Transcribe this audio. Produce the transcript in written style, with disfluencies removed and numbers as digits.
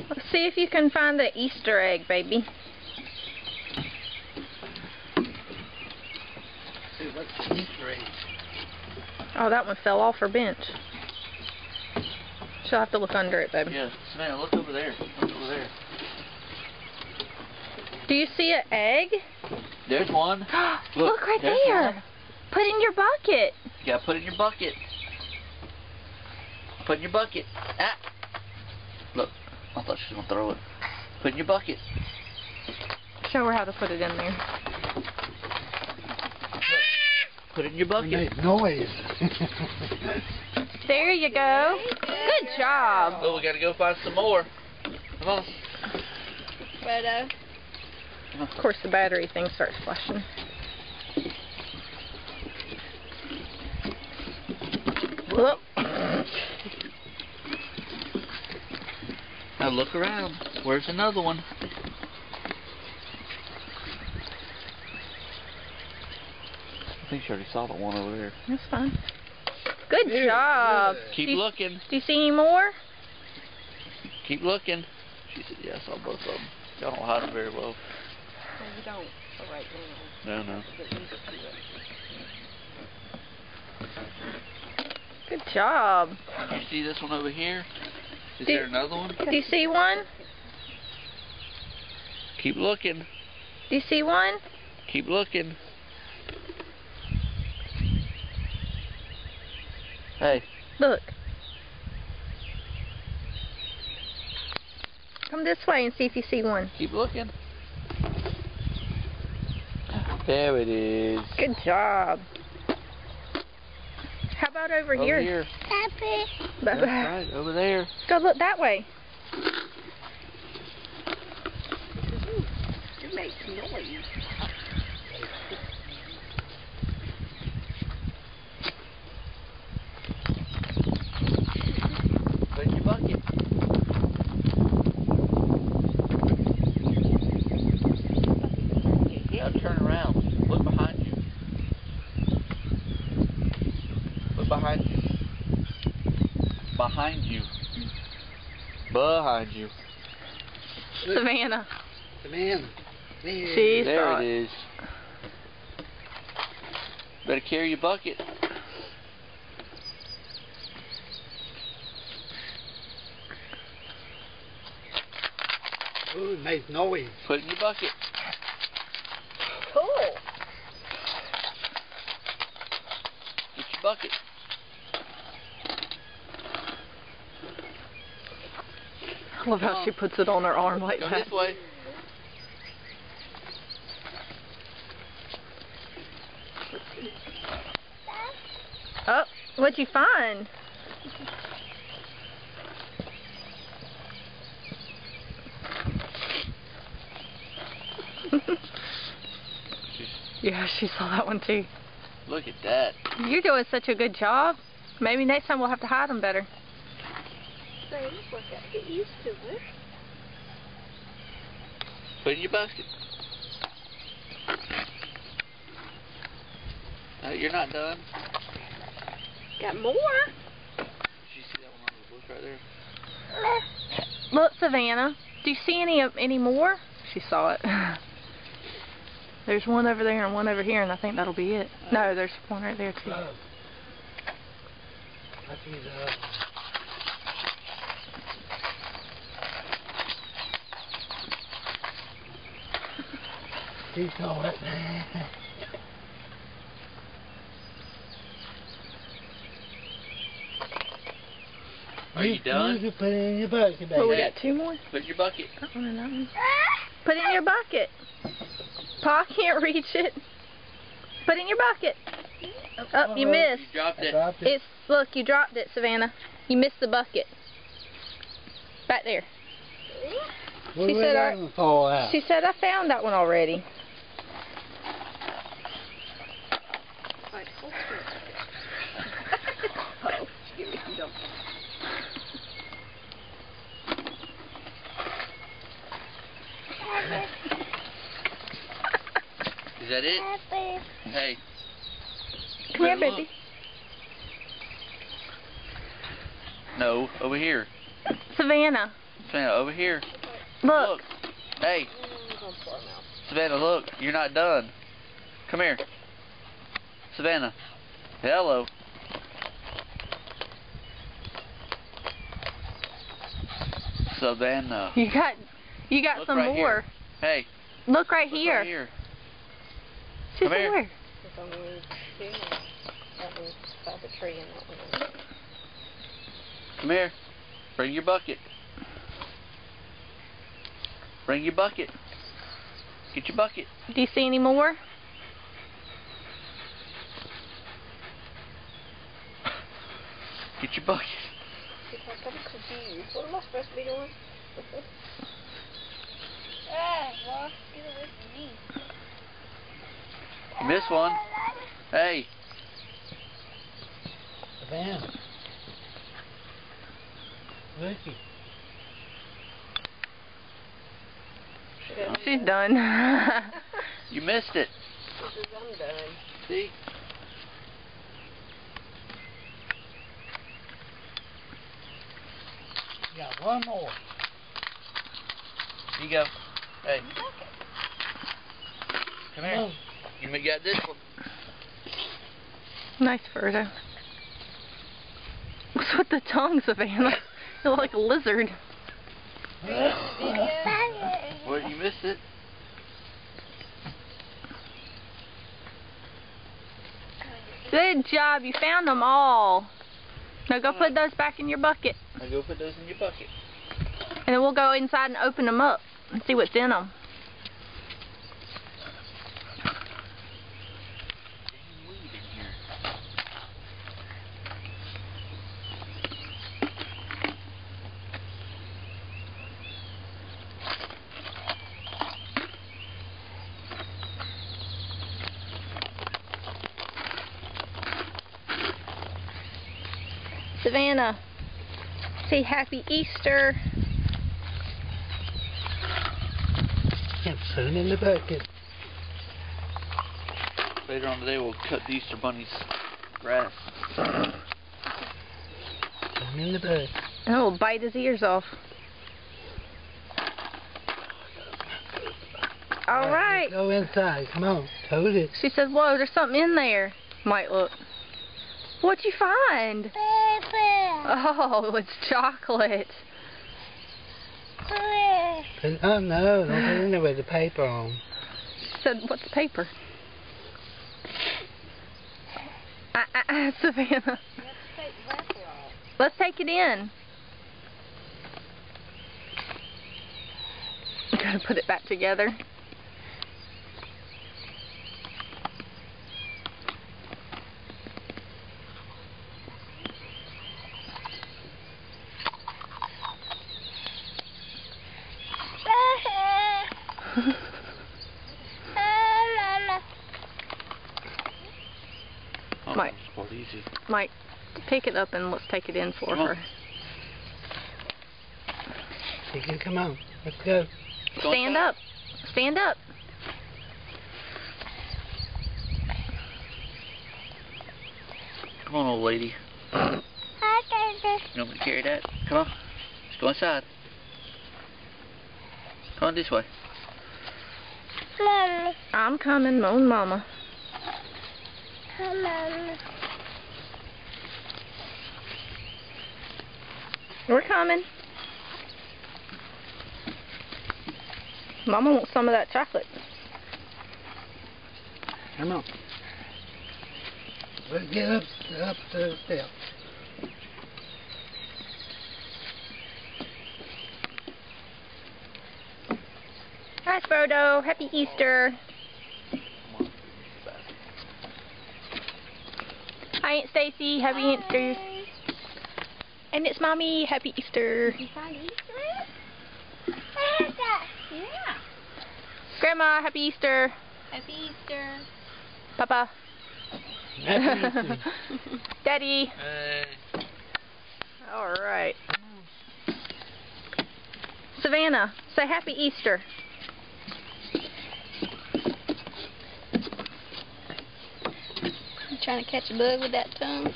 Let's see if you can find the Easter egg, baby. Dude, what's the Easter egg? Oh, that one fell off her bench. She'll have to look under it, baby. Yeah, Savannah, look over there. Look over there. Do you see an egg? There's one. Look right there. One. Put in your bucket. You gotta put it in your bucket. Put in your bucket. Ah! Look, I thought she was gonna throw it. Put in your bucket. Show her how to put it in there. Put it in your bucket. Make noise. There you go. Good job. Oh, we gotta go find some more. Come on. But, Of course, the battery thing starts flashing. Whoop. Now look around. Where's another one? I think she already saw the one over there. That's fine. Good job. Keep looking. Do you see any more? Keep looking. She said, yeah, I saw both of them. Y'all don't hide them very well. no, you don't. All right, now. No. Good job. You see this one over here? Is Do- there another one? Do you see one? Keep looking. Do you see one? Keep looking. Hey. Look. Come this way and see if you see one. Keep looking. There it is. Good job. How about over Over here? here. That's right, over there. Go look that way. It makes noise. Put it in your bucket. Now turn around. Look behind you. Look behind you. Behind you. Behind you. Savannah. Savannah. She There saw it is. Better carry your bucket. Ooh, it makes noise. Put it in your bucket. Cool. Get your bucket. I love how she puts it on her arm like Go that. this way. Oh, what'd you find? Yeah, she saw that one too. Look at that. You're doing such a good job. Maybe next time we'll have to hide them better. So you just gotta get used to it. Put it in your bucket. You're not done. Got more? Did you see that one on the bush right there? Look, Savannah. Do you see any more? She saw it. There's one over there and one over here, and I think that'll be it. No, there's one right there too. I see the... She saw it. Are you done? You can put it in your bucket, baby. Well, we got two more. Put it in your bucket. That one and that one. Put it in your bucket. Pa can't reach it. Put it in your bucket. Oh, you missed. You dropped it. It's look, you dropped it, Savannah. You missed the bucket. Back there. Where She would said that our- one fall out? She said I found that one already. Like, hold still. Oh, give me some dump. Is that it? Hey. Come here, Look. baby. No, over here. Savannah, Savannah, over here. Look. Hey. Savannah, look. You're not done. Come here. Savannah. Hello. Savannah. You got Look some right more. Here. Hey. Look right Look here. Right here. She Come said here. where? That one's by the tree and that one. Come here. Bring your bucket. Bring your bucket. Get your bucket. Do you see any more? Get your bucket. I'm confused. What am I supposed to be doing? Well, get away from me. You missed one. Hey. Savannah. Looky. She's done. You missed it. She says I'm done. See? You got one more. Here you go. Hey. Come Come here. on. You got this one. Nice photo. What's with the tongue, Savannah? You look like a lizard. Well, you missed it. Good job. You found them all. Now go put those back in your bucket. Now go put those in your bucket. And then we'll go inside and open them up and see what's in them. Savannah, say Happy Easter. Can't put them in the bucket. Later on today, we'll cut the Easter Bunny's grass. Put them in the bucket. And it'll bite his ears off. All right. Go inside. Come on. Toad it. She says, whoa, there's something in there. Might look. What'd you find? Paper. Oh, it's chocolate. Oh no, don't put it in there with the paper on. She said, what's the paper? Savannah. Let's take it in. Gotta put it back together. Mike. Quite easy. Mike, pick it up and let's take it in for Come on. her. You can come on. Let's go. Stand up. Stand up. Come on, old lady. You want me to carry that? Come on. Let's go inside. Come on this way. I'm coming, moan mama. We're coming. Mama wants some of that chocolate. Come on. Let's get up the steps. Hi, Frodo. Happy Easter. Hi, Aunt Stacy. Happy Easter. And it's Mommy. Happy Easter. You find Easter eggs? Yeah. Grandma. Happy Easter. Happy Easter. Papa. Happy Easter. Daddy. Hey. All right. Savannah, say Happy Easter. You trying to catch a bug with that tongue?